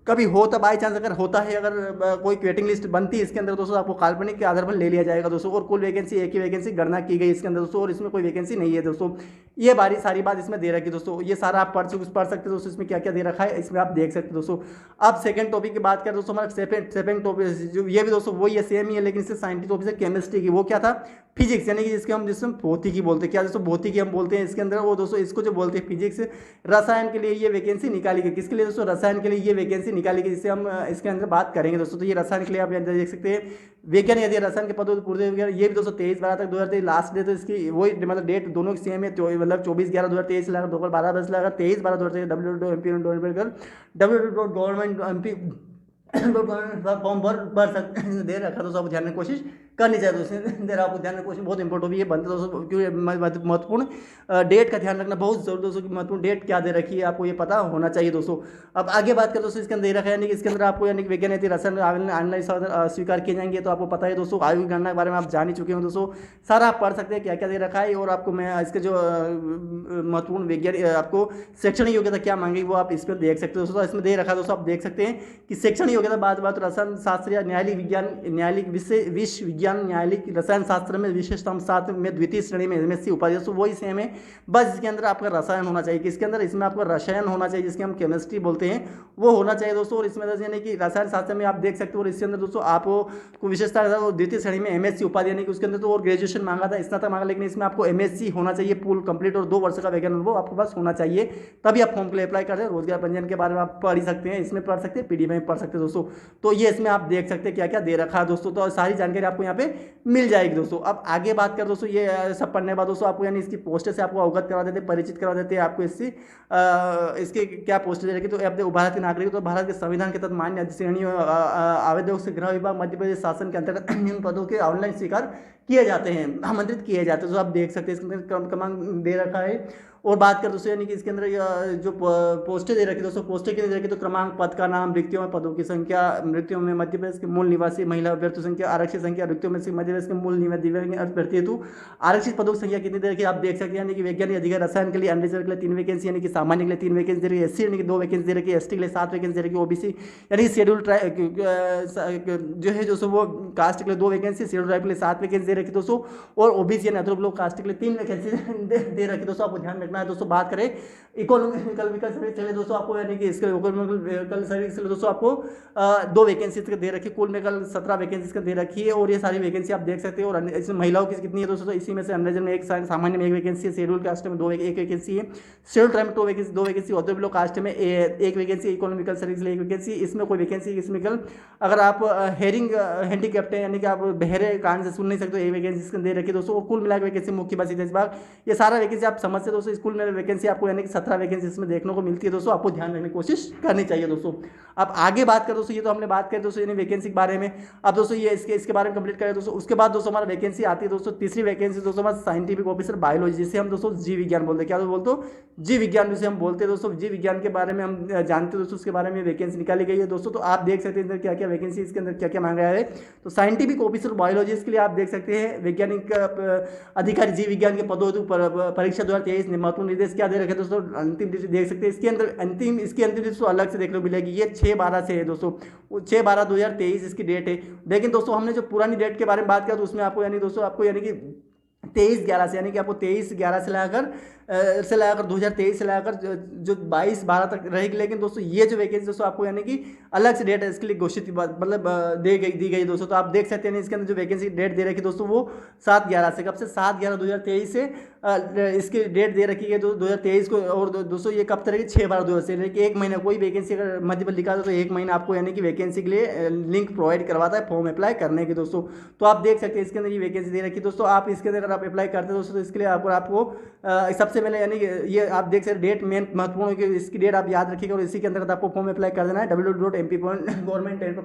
कभी होता बाई चांस अगर होता है, अगर कोई वेटिंग लिस्ट बनती है इसके अंदर दोस्तों आपको काल्पनिक के आधार पर ले लिया जाएगा दोस्तों। और कुल वैकेंसी 1 ही वैकेंसी गणना की गई इसके अंदर दोस्तों, और इसमें कोई वैकेंसी नहीं है दोस्तों। ये सारी बात इसमें दे रखी है दोस्तों। ये सारा आप पढ़ सकते हैं दोस्तों, इसमें क्या क्या दे रखा है इसमें आप देख सकते हैं दोस्तों। अब सेकंड टॉपिक की बात करें दोस्तों, हमारा सेकंड टॉपिक जो ये भी दोस्तों वही है, सेम ही है, लेकिन इससे साइंटिफिक टॉपिक है केमिस्ट्री की। वो क्या था? फिजिक्स, यानी कि जिसमें भौतिकी बोलते हैं। क्या दोस्तों? भौतिकी हम बोलते हैं इसके अंदर। वो दोस्तों इसको जो बोलते हैं फिजिक्स। रसायन के लिए ये वैकेंसी निकाली गई। किसके लिए दोस्तों? रसायन के लिए ये वैकेंसी निकाली गई, जिससे हम इसके अंदर बात करेंगे दोस्तों। तो ये रसायन के लिए आप देख सकते हैं, वैज्ञानिक यदि रसायन के पदों पूर्व ये भी दोस्तों 23/12 तक 2023 लास्ट डेट है इसकी। वही मतलब डेट दोनों की सेम है, मतलब 24/11/2023 लगा 12/12 लगा 23/12/2023 www.mp फॉर्म भर सकते दे रखा दोस्तों, आप ध्यान में कोशिश करनी चाहिए दोस्तों। दे रहा आपको ध्यान में कोशिश बहुत इंपॉर्टेंट है, बनते दोस्तों क्योंकि महत्वपूर्ण डेट का ध्यान रखना बहुत जरूरी दोस्तों, कि महत्वपूर्ण डेट क्या दे रखी है आपको ये पता होना चाहिए दोस्तों। अब आगे बात करें दोस्तों, इसके अंदर दे रखा है यानी कि इसके अंदर आपको यानी कि वैज्ञानिक रसायन ऑनलाइन स्वीकार किए जाएंगे। तो आपको पता है दोस्तों, आयु की गणना के बारे में आप जान ही चुके हो दोस्तों, सारा आप पढ़ सकते हैं क्या क्या दे रखा है। और आपको मैं इसके जो महत्वपूर्ण वैज्ञानिक आपको शैक्षणिक योग्यता क्या मांगेगी वो आप इस पर देख सकते हो दोस्तों। इसमें दे रखा दोस्तों, आप देख सकते हैं कि शैक्षणिक योग्यता बात रसायन शास्त्र या न्यायालयिक विज्ञान, न्यायालयिक विश्व विज्ञान, न्यायालयिक रसायन शास्त्र में विशेषतम शास्त्र में द्वितीय श्रेणी में MSc उपाधि दोस्तों वही सेम है, बस इसके अंदर आपका रसायन होना चाहिए। किसके अंदर? इसमें आपका रसायन होना चाहिए, जिसके हम केमिस्ट्री बोलते हैं, वो होना चाहिए दोस्तों। और इसमें यानी कि रसायन शास्त्र में आप देख सकते हो, और इसके अंदर दोस्तों आपको विशेषता द्वितीय श्रेणी में MSc उपाधि, यानी कि उसके अंदर तो और ग्रेजुएशन मांगा था, स्नातक मांगा, लेकिन इसमें आपको MSc होना चाहिए पूर्ण कंप्लीट, और 2 वर्ष का वैज्ञानिक अनुभव आपके पास होना चाहिए, तभी आप फॉर्म के लिए अप्लाई कर रहे हैं। रोजगार पंजीयन के बारे में आप पढ़ सकते हैं, इसमें पढ़ सकते हैं, PDF में पढ़ सकते हैं दोस्तों। तो ये इसमें आप देख सकते हैं क्या क्या दे रखा है दोस्तों, तो सारी जानकारी आपको यहाँ पे मिल जाएगी दोस्तों। अब आगे बात कर दोस्तों, ये सब पढ़ने के बाद दोस्तों आपको यानी इसकी पोस्ट से आपको अवगत करा देते हैं, परिचित करा देते हैं आपको इसके क्या पोस्ट दे रखी। तो भारत के नागरिक, तो भारत के संविधान के तहत मान्य श्रेणियों आवेदकों से गृह विभाग मध्य प्रदेश शासन के अंतर्गत निम्न पदों के ऑनलाइन स्वीकार किए जाते हैं, आमंत्रित किए जाते हैं। तो आप देख सकते हैं इसके अंदर क्रमांक दे रखा है। और बात कर दोस्तों यानी कि इसके अंदर जो पोस्टें दे रखी दोस्तों, पोस्टें कितनी दे रखी, तो क्रमांक, पद का नाम, रिक्तियों में पदों की संख्या, रिक्तियों में मध्य प्रदेश के मूल निवासी महिला अभ्यर्थी संख्या, आरक्षित संख्या, रिक्तियों में से मध्य प्रदेश के मूल निवासी दिव्यांग अभ्यर्थी हेतु आरक्षित पदों की संख्या कितनी दे रखी आप देख सकते हैं। यानी कि वैज्ञानिक अधिकारी रसायन के लिए, अनरिजर्व के लिए 3 वैकेंसी, यानी कि सामान्य के लिए 3 वैकेंसी दे रही है, SC यानी कि 2 वैकेंसी दे रखी है, ST के लिए 7 वैकेंसी दे रखी है, OBC यानी शेड्यूल जो है दोस्तों वो कास्ट के लिए 2 वैकेंसी, शेड्यूल ट्राइब के लिए 7 वैकेंसी दे रखी दोस्तों, और OBC यानी अदर लोग कास्ट के लिए 3 वैकेंसी दे रखी दोस्तों, आपको ध्यान रखना है दोस्तों। बात करें इकोनॉमिकल व्हीकल सर्विस चले दोस्तों, आपको यानी कि इसके इकोनॉमिकल व्हीकल सर्विस के लिए दोस्तों आपको 2 वैकेंसी दे रखी, कुल में कल 17 वैकेंसी दे रखी है। और ये सारी वैकेंसी आप देख सकते हो। और इसमें महिलाओं की कितनी है दोस्तों, तो इसी में से अनरिजर्व में 1, सामान्य में 1 वैकेंसी है, शेड्यूल कास्ट में 1 वैकेंसी है, शेड्यूल ट्राइब में 2 वैकेंसी, ऑथर बिलो कास्ट में 1 वैकेंसी, इकोनॉमिकल सर्विस के लिए 1 वैकेंसी। इसमें कोई वैकेंसी इसमें कल अगर आप हेयरिंग हैंडीकैप्ट है, यानी कि आप बहरे कान से सुन नहीं सकते, 1 वैकेंसी इसके दे रखी दोस्तों। और कुल मिलाकर वैकेंसी मुख्य बस इस बार ये सारा वैकेंसी आप समझते दोस्तों, इस स्कूल में वैकेंसी आपको यानी कि 17 वैकेंसी इसमें देखने को मिलती है दोस्तों, आपको ध्यान रखने की कोशिश करनी चाहिए दोस्तों। अब आगे बात करें दोस्तों, ये तो हमने बात करी दोस्तों यानी वैकेंसी के बारे में। अब दोस्तों ये इसके बारे में कंप्लीट करें दोस्तों। उसके बाद दोस्तों हमारा वैकेंसी आती है दोस्तों, तीसरी वैकेंसी दोस्तों हमारा साइंटिफिक ऑफिसर बायोलॉजी, जिसे हम दोस्तों जीव विज्ञान बोलते हैं। क्या बोलते हो? जीव विज्ञान जिसे हम बोलते हैं दोस्तों। जीव विज्ञान के बारे में हम जानते हैं दोस्तों, उसके बारे में वैकेंसी निकाली गई है दोस्तों। तो आप देख सकते हैं अंदर क्या क्या वैकेंसी, इसके अंदर क्या क्या मांगा है। तो साइंटिफिक ऑफिसर बायोलॉजी के लिए आप देख सकते हैं वैज्ञानिक अधिकारी जीव विज्ञान के पदों परीक्षा 2023 महत्वपूर्ण निर्देश क्या दे रखे दोस्तों, अंतिम तिथि देख सकते हैं। इसके अंदर इसकी अंतिम तिथि अलग से देखने को मिलेगी, ये 6/12 से है दोस्तों, 6/12/2023 इसकी डेट है। लेकिन दोस्तों हमने जो पुरानी डेट के बारे में बात किया तो उसमें आपको यानी दोस्तों आपको यानी कि 23/11 से, यानी कि आपको 23/11 से लगाकर 2023 से लगाकर जो 22/12 तक रहेगी। लेकिन दोस्तों ये जो वैकेंसी दोस्तों आपको यानी कि अलग से डेट है इसके लिए घोषित मतलब दी गई दोस्तों। तो आप देख सकते हैं इसके अंदर जो वैकेंसी डेट दे रखी दोस्तों वो 7/11 से, कब से 7/11/2023 से इसकी डेट दे रखी है 2023 को। और दोस्तों ये कब तक रहेगी, 6/12/2023 से, यानी कि एक महीना कोई वैकेंसी अगर मध्य में लिखा था तो एक महीना आपको यानी कि वैकेंसी के लिए लिंक प्रोवाइड करवाता है फॉर्म अप्लाई करने की दोस्तों। तो आप देख सकते हैं इसके अंदर ये वैकेंसी दे रखी है दोस्तों। आप इसके अंदर अगर आप अप्लाई करते हैं दोस्तों तो इसके लिए आपको सबसे पहले यानी कि ये आप देख सकते डेट मेन महत्वपूर्ण है कि इसकी डेट आप याद रखिएगा और इसी के अंतर्गत आपको फॉर्म अप्लाई कर देना है। www.mp.government.in पर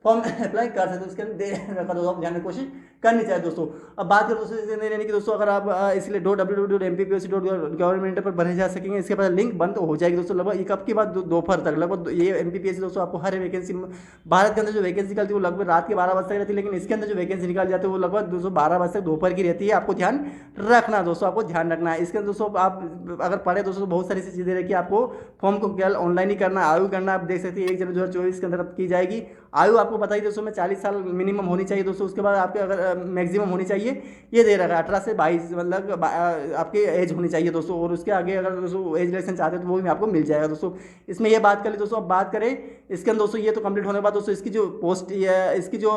फॉर्म अप्लाई कर सकते हो, उसके अंदर ध्यान में कोशिश करनी चाहिए दोस्तों। अब बात करें दोस्तों यानी कि दोस्तों अगर आप इसलिए www.mpsc.government पर भरे जा सकेंगे, इसके बाद लिंक बंद हो जाएगी दोस्तों लगभग एक हफ्ते बाद दोपहर तक। लगभग ये एमपीपीएससी दोस्तों आपको हर वैकेंसी भारत के अंदर जो वैकेंसी निकलती है वो लगभग रात के 12 बजे तक रहती है, लेकिन इसके अंदर जो वैकेंसी निकाल जाती है वो लगभग 12 बजे तक दोपहर की रहती है। आपको ध्यान रखना दोस्तों, आपको ध्यान रखना है। इसके अंदर दोस्तों आप अगर पढ़े दोस्तों तो बहुत सारी चीज़ें रखी आपको फॉर्म को केवल ऑनलाइन ही करना, आयु करना आप देख सकते हैं 1 जनवरी 2024 के अंदर की जाएगी। आयु आपको बताइए दोस्तों में 40 साल मिनिमम होनी चाहिए दोस्तों। उसके बाद आपके अगर मैक्सिमम होनी चाहिए ये दे रखा है 18 से 22 मतलब आपकी एज होनी चाहिए दोस्तों। और उसके आगे अगर दोस्तों एज रिलेक्शन चाहते हैं तो वो भी आपको मिल जाएगा दोस्तों। इसमें ये बात कर ली दोस्तों। अब बात करें इसके अंदर दोस्तों ये तो कंप्लीट होने के बाद दोस्तों इसकी जो पोस्ट इसकी जो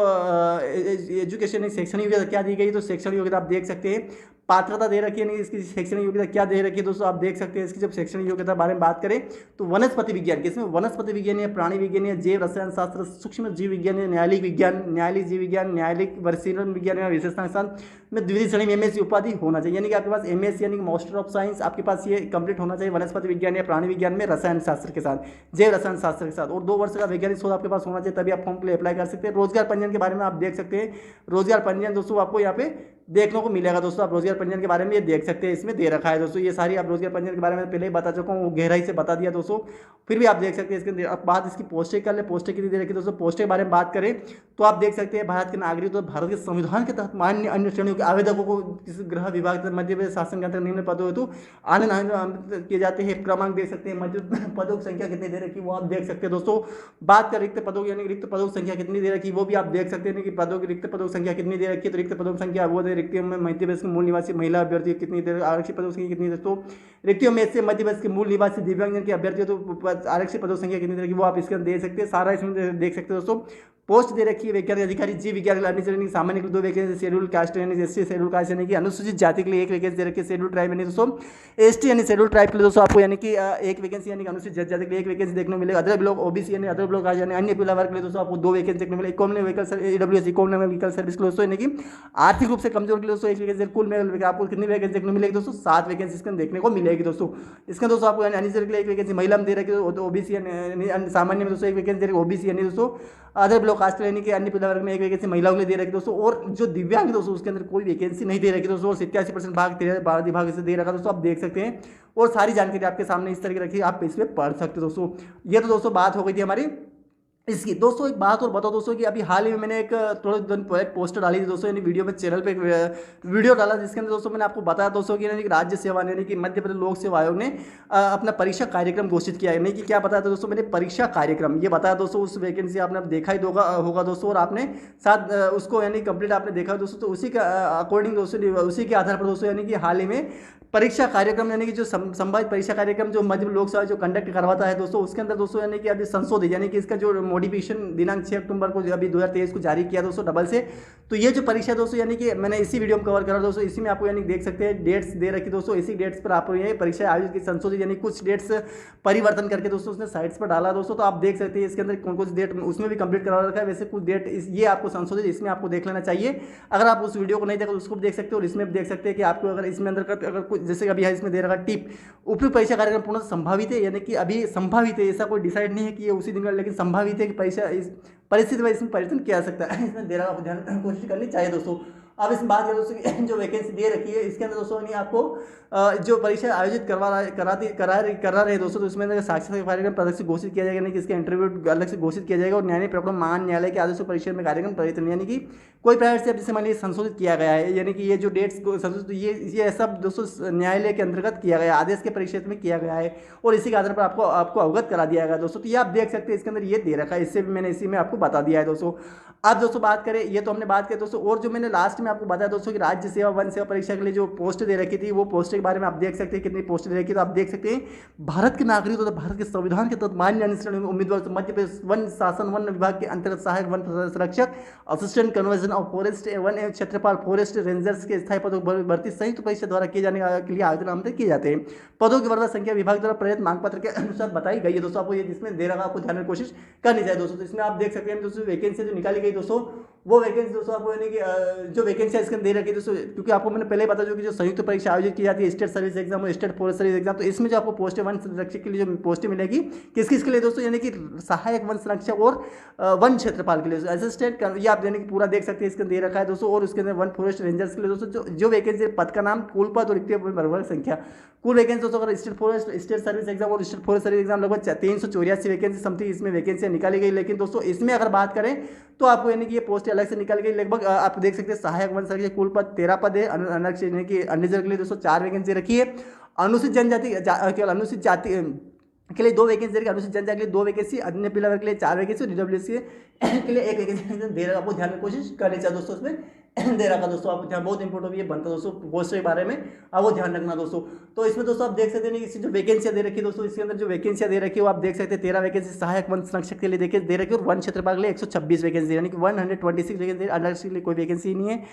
एजुकेशन शैक्षणिक योग्यता क्या दी गई, तो शैक्षणिक योग्यता आप देख सकते हैं पात्रता दे रखी है, नहीं इसकी शैक्षणिक योग्यता क्या दे रखी है दोस्तों आप देख सकते हैं। इसकी जब शैक्षणिक योग्यता बारे में बात करें तो वनस्पति विज्ञान, किसमें वनस्पति विज्ञान या प्राणी विज्ञान या जैव रसायन शास्त्र, सूक्ष्म जीव विज्ञान या न्यायालयिक विज्ञान, न्यायालयिक जीव विज्ञान, न्यायालयिक वर्षीकरण विज्ञान या विशेषता के साथ में द्वितीय श्रेणी में एमएससी उपाधि होना चाहिए, यानी कि आपके पास एमएससी यानी कि मास्टर ऑफ साइंस आपके पास ये कंप्लीट होना चाहिए वनस्पति विज्ञान या प्राणी विज्ञान में रसायन शास्त्र के साथ, जैव रसायन शास्त्र के साथ, और 2 वर्ष का वैज्ञानिक शोध आपके पास होना चाहिए, तभी आप फॉर्म के लिए अप्लाई कर सकते हैं। रोजगार पंजीयन के बारे में आप देख सकते हैं, रोजगार पंजीयन दोस्तों आपको यहाँ पे देखने को मिलेगा दोस्तों। आप रोजगार पंजीयन के बारे में ये देख सकते हैं, इसमें दे रखा है दोस्तों। ये सारी आप रोजगार पंजीयन के बारे में पहले ही बता चुका हूँ, गहराई से बता दिया दोस्तों, फिर भी आप देख सकते हैं। इसके अब बात इसकी पोस्टें कर ले, पोस्टें कितनी दे रखी दोस्तों। पोस्टें के बारे में बात करें तो आप देख सकते हैं भारत के नागरिक तो भारत के संविधान के तहत मान्य अन्य श्रेणियों के आवेदकों को किसी गृह विभाग मध्य प्रदेश शासन के अंतर्गत निम्न पदों हेतु आनंद किए जाते हैं। क्रमांक देख सकते हैं, मध्य पदों की संख्या कितनी दे रखी वो आप देख सकते हैं दोस्तों। बात करें रिक्त पदों यानी रिक्त पदों की संख्या कितनी दे रखी वो भी आप देख सकते हैं कि पदों की रिक्त पदों की संख्या कितनी दे रखी है। तो रिक्त पदों की संख्या वो दे रिक्तियों में मध्य प्रदेश के मूल निवासी महिला अभ्यर्थी कितनी देर, आरक्षित पदों की संख्या कितनी दोस्तों। रिक्तियों में से मध्य प्रदेश के मूल निवासी दिव्यांगजन के अभ्यर्थी तो आरक्षित पदों की संख्या कितनी देर वो आप इसके अंदर दे सकते हैं, सारा इसमें देख सकते हैं दोस्तों। पोस्ट दे रखी है वैज्ञानिक अधिकारी जीव विज्ञान अन्य श्रेणी सामान्य के लिए 2 वैकेंसी, शेड्यूल कास्ट यानी एसटी शेड्यूल कास्ट यानी कि अनुसूचित जाति के लिए 1 वैकेंसी दे रखी है, शेड्यूल ट्राइब यानी दोस्तों एसटी यानी शेड्यूल ट्राइब के लिए दोस्तों आपको यानी कि 1 वैकेंसी यानी अनुसूचित जाति के लिए 1 वैकेंसी देखने को मिलेगा। अदर ब्लॉक ओबीसी यानी अदर ब्लॉक यानी अन्य पिछड़ा वर्ग के लिए दोस्तों आपको 2 वैकेंसी देखने को मिलेगा। Economic vehicle EWS economic vehicle service के लिए दोस्तों यानी कि आर्थिक रूप से कमजोर के लिए दोस्तों 1 वैकेंसी, कुल में आपको कितनी वैकेंसी देखने को मिलेगी दोस्तों 7 वैकेंसी इसके देखने को मिलेगी दोस्तों। इसके दोस्तों आपको यानी अनिजर के लिए 1 वैकेंसी, महिला में दे रखी है तो ओबीसी सामान्य में दोस्तों 1 वैकेंसी दे रखी ओबीसी यानी दोस्तों अदर ब्लॉक कास्ट यानी कि अन्य पिछड़ा वर्ग में 1 वैकेंसी महिलाओं के लिए दे रखी दोस्तों। और जो दिव्यांग दोस्तों उसके अंदर कोई वैकेंसी नहीं दे रखी दोस्तों, 87% भाग 13 विभाग से दे रखा दोस्तों आप देख सकते हैं। और सारी जानकारी आपके सामने इस तरह की रखी है, आप इसमें पढ़ सकते हो दोस्तों। ये तो दोस्तों बात हो गई थी हमारी इसकी। दोस्तों एक बात और बताओ दोस्तों कि अभी हाल ही में मैंने एक थोड़े दिन पहले पोस्टर डाली थी दोस्तों, यानी वीडियो में चैनल पे वीडियो डाला जिसके अंदर दोस्तों मैंने आपको बताया दोस्तों कि यानी कि राज्य सेवा यानी कि मध्य प्रदेश लोक सेवा आयोग ने अपना परीक्षा कार्यक्रम घोषित किया है। नहीं कि क्या बताया था दोस्तों मैंने, परीक्षा कार्यक्रम ये बताया दोस्तों। उस वैकेंसी आपने देखा ही होगा दोस्तों, और आपने साथ उसको यानी कंप्लीट आपने देखा दोस्तों। तो उसी के अकॉर्डिंग दोस्तों, उसी के आधार पर दोस्तों यानी कि हाल ही में परीक्षा कार्यक्रम यानी कि जो संभावित परीक्षा कार्यक्रम जो मध्य लोक सेवा जो कंडक्ट करवाता है दोस्तों, उसके अंदर दोस्तों यानी कि अभी संशोधित यानी कि इसका जो मॉडिफिकेशन दिनांक 6 अक्टूबर को अभी 2023 को जारी किया दोस्तों डबल से। तो ये जो परीक्षा दोस्तों यानी कि मैंने इसी वीडियो में कवर करा दोस्तों, इसी में आपको यानी देख सकते हैं डेट्स दे रखी दोस्तों। इसी डेट्स पर आप ये परीक्षा आयोजित की संशोधित यानी कुछ डेट्स परिवर्तन करके दोस्तों उसने साइट्स पर डाला दोस्तों। तो आप देख सकते हैं इसके अंदर कौन कौन सी डेट उसमें भी कंप्लीट करा रखा है। वैसे कुछ डेट ये आपको संशोधित इसमें आपको देख लेना चाहिए। अगर आप उस वीडियो को नहीं देखा तो उसको भी देख सकते हो, और इसमें भी देख सकते हैं कि आपको अगर इसमें अंदर अगर कुछ जैसे कि अभी है इसमें दे रखा टिप, उपयुक्त परीक्षा कार्यक्रम पूर्ण संभावित है, यानी कि अभी संभावित है, ऐसा कोई डिसाइड नहीं है कि ये उसी दिन का, लेकिन संभावित है कि परीक्षा इस परिस्थिति में इसमें परिवर्तन किया जा सकता है। इसमें दे रहा आपको ध्यान कोशिश करनी चाहिए दोस्तों। अब इसमें बात करें दोस्तों कि जो वैकेंसी दे रखी है इसके अंदर दोस्तों नहीं आपको जो परीक्षा आयोजित करा रहे दोस्तों, तो इसमें साक्षात्कार कार्यक्रम अलग से घोषित किया जाएगा, नहीं कि इसका इंटरव्यू अलग से घोषित किया जाएगा, और न्यायालय प्रकरण महान न्यायालय के आदेशों परीक्षा में कार्यक्रम परिवर्तन, यानी कि कोई प्राइवेट से जैसे मान लीजिए संशोधित किया गया है, यानी कि ये जो डेट्स को संशोधित ये सब दोस्तों न्यायालय के अंतर्गत किया गया, आदेश के परिक्षेत्र में किया गया है, और इसी के आधार पर आपको अवगत करा दिया गया दोस्तों। तो ये आप देख सकते हैं इसके अंदर ये दे रखा है, इससे भी मैंने इसी में आपको बता दिया है दोस्तों। अब दोस्तों बात करें, ये तो हमने बात की दोस्तों, और जो मैंने लास्ट में आपको बताया दोस्तों कि राज्य सेवा वन सेवा परीक्षा के लिए जो पोस्ट दे रखी थी, वो पोस्ट के बारे में आप देख सकते हैं कितनी पोस्ट दे रखी, तो आप देख सकते हैं भारत के नागरिक तथा भारत के संविधान के तहत मान्य अनुश्रेणी उम्मीदवार मध्य प्रदेश वन शासन वन विभाग के अंतर्गत सहायक वन संरक्षक, assistant conversion of forest one एवं क्षेत्रपाल फॉरेस्ट रेंजर्स के स्थायी पदों पर भर्ती संयुक्त परीक्षा द्वारा किए जाने के लिए आवेदन आमंत्रित किए जाते हैं। पदों की वर्ग संख्या विभाग द्वारा प्रेरित मांग पत्र के अनुसार बताई गई है दोस्तों। आपको ये जिसमें दे रखा आपको ध्यान में कोशिश करनी चाहिए दोस्तों। तो इसमें आप देख सकते हैं दोस्तों वैकेंसी जो निकाली गई दोस्तों, वो वैकेंसी दोस्तों आपको यानी कि जो वैकेंसी इसके दे रखी है दोस्तों, क्योंकि आपको मैंने पहले बता जो कि जो संयुक्त परीक्षा आयोजित की जाती है स्टेट सर्विस एग्जाम और स्टेट फॉरेस्ट सर्विस एग्जाम, तो इसमें जो आपको पोस्ट वन संरक्षक के लिए जो पोस्ट मिलेगी किस किस के लिए दोस्तों, यानी कि सहायक वन संरक्षक और वन क्षेत्रपाल के लिए असिस्टेंट, ये आप यानी कि पूरा देख सकते हैं इसके दे रखा है दोस्तों। और उसके अंदर वन फॉरेस्ट रेंजर्स के लिए दोस्तों जो वैकेंसी पद का नाम, कुल पद और रिक्त वर्ग संख्या, कुल वैकेंसी दोस्तों अगर state forest state service exam और स्टेट फॉरेस्ट सर्विस एग्जाम लगभग 384 वैकेंसी समथिंग इसमें वैकेंसियां निकाली गई। लेकिन दोस्तों इसमें अगर बात करें तो आपको यानी कि ये पोस्ट अलग से निकाली गई, लगभग आप देख सकते हैं सहायक वन संरक्षक कुल पद 13 पद है, अलग यानी कि अन्य के लिए दोस्तों 4 वैकेंसी रखी है, अनुसूचित जनजाति केवल अनुसूचित जाति के लिए 2 वैकेंसी देगी, अनुसूचित जनजाति के लिए 2 वैकेंसी, अन्य पिछड़ा वर्ग के लिए 4 वैकेंसी, डब्ल्यूसी के लिए 1 वैकेंसी दे रहा, आपको ध्यान में कोशिश करनी चाहिए दोस्तों। इसमें दे रखा दोस्तों, आपको ध्यान बहुत इंपॉर्टेंट ये बनता है दोस्तों पोस्ट के बारे में, आप वो ध्यान रखना दोस्तों। तो इसमें दोस्तों आप देख सकते हैं इसकी जो वैकेंसियां दे रखी है दोस्तों, इसके अंदर जो वैकेंसियां दे रखी है वो आप देख सकते हैं 13 वैकेंसी सहायक वन संरक्षक के लिए दे रखी है, और वन क्षेत्रपाल के लिए 126 वैकेंसी, यानी कि 126 वैकेंसी, अदर्स के लिए कोई वैकेंसी नहीं है।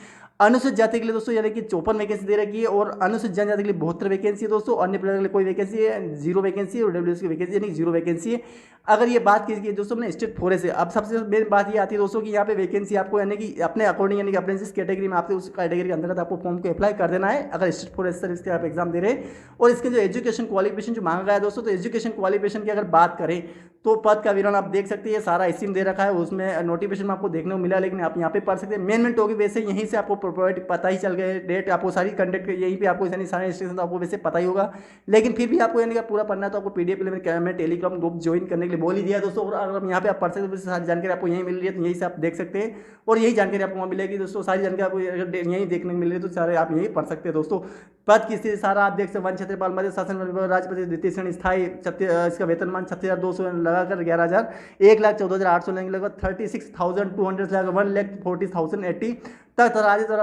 अनुसूचित जाति के लिए दोस्तों यानी कि 54 वैकेंसी दे रखी है, और अनुसूचित जनजाति के लिए 72 वैकेंसी है दोस्तों, अन्य पिछड़ा के लिए कोई वैकेंसी है 0 वैकेंसी, और डब्ल्यूसी की वैकेंसी यानी 0 वैकेंसी है। अगर ये बात की दोस्तों अपने स्टेट फॉरेस्ट है, अब सबसे मेन बात ये आती है दोस्तों कि यहाँ पे वैकेंसी आपको यानी कि अपने अकॉर्डिंग यानी कि अपने जिस कैटेगरी में आपको उस कैटेगरी के अंतर्गत आपको फॉर्म को अप्लाई कर देना है अगर स्टेट फॉरेस्ट सर्विस के आप एग्जाम दे रहे हैं। और इसके जो एजुकेशन क्वालिफिकेशन जो मांगा गया है दोस्तों, तो एजुकेशन क्वालिफिकेशन की अगर बात करें तो पद का विवरण आप देख सकते हैं, सारा इसी में दे रखा है, उसमें नोटिफिकेशन में आपको देखने को मिला, लेकिन आप यहाँ पे पढ़ सकते हैं। मेन टॉपिक वैसे यहीं से आपको प्रोवाइड पता ही चल गए, डेट आपको सारी कंटेक्ट यहीं पे आपको यानी सारे इंस्ट्रक्शन तो आपको वैसे पता ही होगा, लेकिन फिर भी आपको यानी कि पूरा पढ़ना है तो आपको पीडीएफ में टेलीग्राम ग्रुप ज्वाइन करने के लिए बोल ही दिया दोस्तों। और अगर यहाँ पे आप पढ़ सकते हैं सारी जानकारी आपको यहीं मिल रही है, तो यहीं से आप देख सकते हैं, और यही जानकारी आपको वहाँ मिलेगी दोस्तों। सारी जानकारी आपको यहीं देखने को मिल रही है, तो सारे आप यहीं पढ़ सकते हैं दोस्तों। पद की स्थिति सारा आप देख सकते हैं, वन क्षेत्रपाल मध्य शासन राजपति द्वितीय श्रेणी स्थायी, इसका वेतनमान 36,200 लगाकर 11,000 1,14,800 लेंगे, लगभग 36,200 लगा 1,40,080 तक आदेश द्वारा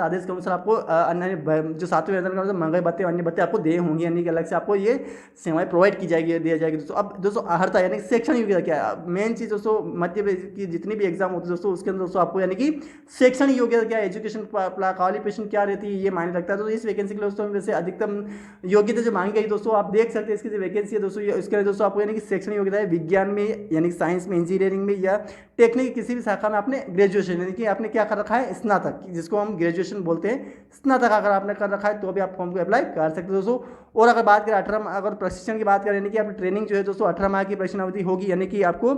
आदेश के अनुसार आपको अन्य जो 7वें वेतन के अनुसार महंगाई भत्ते अन्य भत्ते आपको दे होंगे, यानी कि अलग से आपको ये सेवाएं प्रोवाइड की जाएगी दिया जाएगी दोस्तों। अब दोस्तों अर्हता यानी शैक्षणिक योग्यता क्या है, मेन चीज़ दोस्तों मध्य प्रदेश की जितनी भी एग्जाम होती है दोस्तों उसके अंदर दोस्तों आपको यानी कि शैक्षणिक योग्यता क्या है, एजुकेशन क्वालिफिकेशन क्या रहती है ये मायने रखता है। तो इस वैकेंसी के लिए दोस्तों वैसे अधिकतम योग्यता जो मांगी गई दोस्तों आप देख सकते हैं, इसकी जो वैकेंसी है दोस्तों इसके लिए दोस्तों आपको यानी कि शैक्षणिक योग्यता है विज्ञान में यानी कि साइंस में, इंजीनियरिंग में या टेक्निक किसी भी शाखा में आपने ग्रेजुएशन यानी कि आपने क्या कर रखा है स्नातक, जिसको हम ग्रेजुएशन बोलते हैं, स्नातक अगर आपने कर रखा है तो भी आप फॉर्म को अप्लाई कर सकते हैं दोस्तों। और अगर बात करें 18 अगर प्रशिक्षण की बात करें यानी कि आपकी ट्रेनिंग जो है दोस्तों 18 माह की प्रशिक्षण अवधि होगी, यानी कि आपको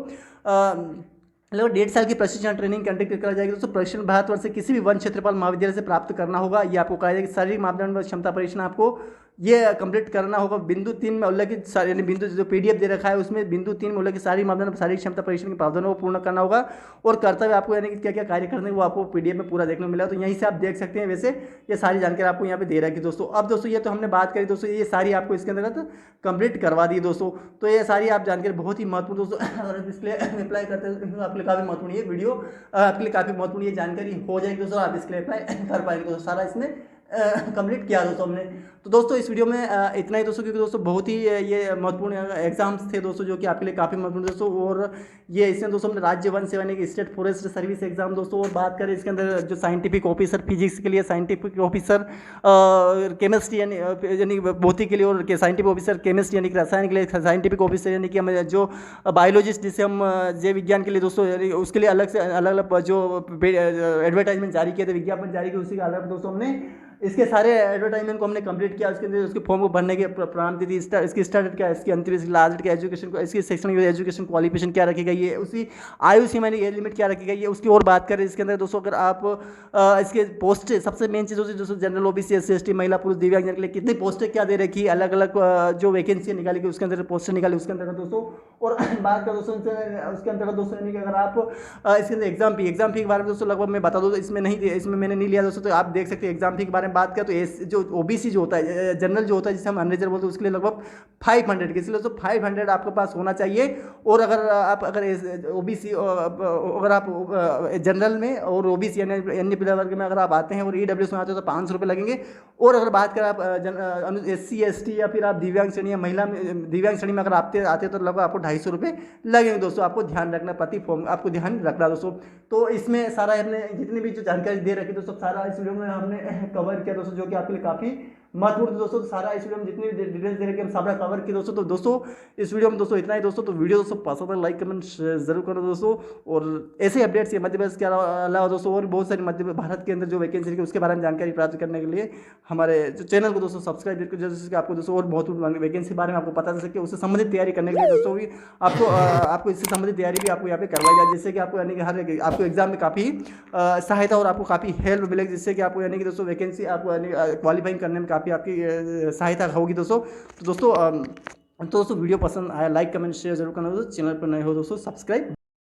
लगभग 1.5 साल की प्रशिक्षण ट्रेनिंग कंडक्ट करा जाएगी दोस्तों। प्रशिक्षण भारतवर्ष से किसी भी वन क्षेत्रपाल महाविद्यालय से प्राप्त करना होगा, ये आपको कराया जाएगा। शारीरिक मापदंड व क्षमता परीक्षण आपको ये कंप्लीट करना होगा। बिंदु 3 में उल्लेखित यानी बिंदु जो पीडीएफ दे रखा है उसमें बिंदु 3 में उल्लेखित सारी मापदंड शारीरिक क्षमता परीक्षण के प्रावधानों को पूर्ण करना होगा, और कर्तव्य आपको यानी कि क्या क्या कार्य करने वो आपको पीडीएफ में पूरा देखने को मिला। तो यहीं से आप देख सकते हैं, वैसे ये सारी जानकारी आपको यहाँ पे दे रखी दोस्तों। अब दोस्तों ये तो हमने बात करी दोस्तों, ये सारी आपको इसके अंतर्गत कंप्लीट करवा दी दोस्तों। तो ये सारी आप जानकारी बहुत ही महत्वपूर्ण दोस्तों, अगर इसके लिए अप्लाई करते हैं तो आपके लिए काफ़ी महत्वपूर्ण ये वीडियो आपके लिए काफ़ी महत्वपूर्ण ये जानकारी हो जाएगी दोस्तों, आप इसके लिए अप्लाई कर पाएंगे दोस्तों। सारा इसमें कंप्लीट किया दोस्तों हमने। तो दोस्तों इस वीडियो में इतना ही दोस्तों, क्योंकि दोस्तों बहुत ही ये महत्वपूर्ण एग्जाम्स थे दोस्तों जो कि आपके लिए काफ़ी महत्वपूर्ण दोस्तों। और ये इसमें दोस्तों हमने राज्य वन सेवा यानी कि स्टेट फॉरेस्ट सर्विस एग्जाम दोस्तों। और बात करें इसके अंदर जो साइंटिफिक ऑफिसर फिजिक्स के लिए, साइंटिफिक ऑफिसर केमिस्ट्री यानी भौतिक के लिए, और साइंटिफिक ऑफिसर केमिस्ट्री यानी कि रसायन के लिए, साइंटिफिक ऑफिसर यानी कि हमें जो बायोलॉजिस्ट जिसे हम जैव विज्ञान के लिए दोस्तों, उसके लिए अलग से अलग अलग जो एडवर्टाइजमेंट जारी किए थे, विज्ञापन जारी किए, उसी के अलग दोस्तों हमने इसके सारे एडवर्टाइजमेंट को हमने कंप्लीट किया, उसके अंदर उसके फॉर्म को भरने के प्रारंभ थी, इसकी स्टार्ट क्या है, इसकी अंतिम, इसकी लास्ट डेट क्या, एजुकेशन को, इसकी सेक्शन एजुकेशन क्वालिफिकेशन क्या रखी गई है, उसी आयु सीमा एज लिमिट क्या रखी गई है, उसकी और बात करें इसके अंदर दोस्तों। अगर आप इसके पोस्ट, सबसे मेन चीज़ होती है दोस्तों, जनरल ओबीसी एससी एसटी महिला पुरुष दिव्यांगजन के लिए कितनी पोस्टें क्या दे रखी है, अलग अलग जो वैकेंसी निकाली गई उसके अंदर पोस्टें निकाली उसके अंदर दोस्तों। और बात करें दोस्तों उसके अंतर्गत दोस्तों, यानी कि अगर आप इसके अंदर एग्जाम फी के बारे में दोस्तों लगभग मैं बता दूँ तो इसमें नहीं, इसमें मैंने नहीं लिया दोस्तों, तो आप देख सकते हैं एग्जाम फी के बारे में बात करें तो जो ओबीसी जो होता है, जनरल जो होता है जिसे हम अनरिजर्व बोलते हैं, उसके लिए लगभग 500 के, इसलिए दोस्तों 500 आपके पास होना चाहिए। और अगर ओबीसी, अगर आप जनरल में और ओबीसी अन्य पिछड़ा वर्ग में अगर आप आते हैं और ईडब्ल्यूएस में आते हो तो 500 रुपये लगेंगे। और अगर बात करें आप एससी एसटी या फिर आप दिव्यांग श्रेणी या महिला दिव्यांग श्रेणी में अगर आते हैं तो लगभग आपको 250 रुपये लगेंगे दोस्तों। आपको ध्यान रखना, प्रति फॉर्म आपको ध्यान रखना दोस्तों। तो इसमें सारा हमने जितनी भी जो जानकारी दे रखी दोस्तों, सारा इस वीडियो में हमने कवर किया दोस्तों, जो कि आपके लिए काफ़ी महत्वपूर्ण दोस्तों। सारा इस वीडियो में जितनी भी डिटेल्स दे रखे हम सारा कवर किए दोस्तों। तो दोस्तों इस वीडियो में दोस्तों इतना ही दोस्तों। तो वीडियो दोस्तों पसंद है लाइक कमेंट जरूर करो दोस्तों। और ऐसे अपडेट्स ये मध्य प्रदेश के अलावा दोस्तों और बहुत सारी मध्य भारत के अंदर जो वैकेंसी है उसके बारे में जानकारी प्राप्त करने के लिए हमारे जो चैनल को दोस्तों सब्सक्राइब करके, जैसे कि आपको दोस्तों और बहुत वैकेंसी के बारे में आपको पता चल सके, उससे संबंधित तैयारी करने के लिए दोस्तों भी आपको इससे संबंधित तैयारी भी आपको यहाँ पे करवाई जाए, जिससे कि आपको यानी कि हर आपको एग्जाम में काफ़ी सहायता और आपको काफ़ी हेल्प मिलेगी, जिससे कि आपको यानी कि दोस्तों वैकेंसी आपको यानी क्वालिफाइंग करने में काफ़ी आपकी सहायता होगी दोस्तों। तो दोस्तों वीडियो पसंद आया लाइक कमेंट शेयर जरूर करना दोस्तों। चैनल पर नए हो दोस्तों सब्सक्राइब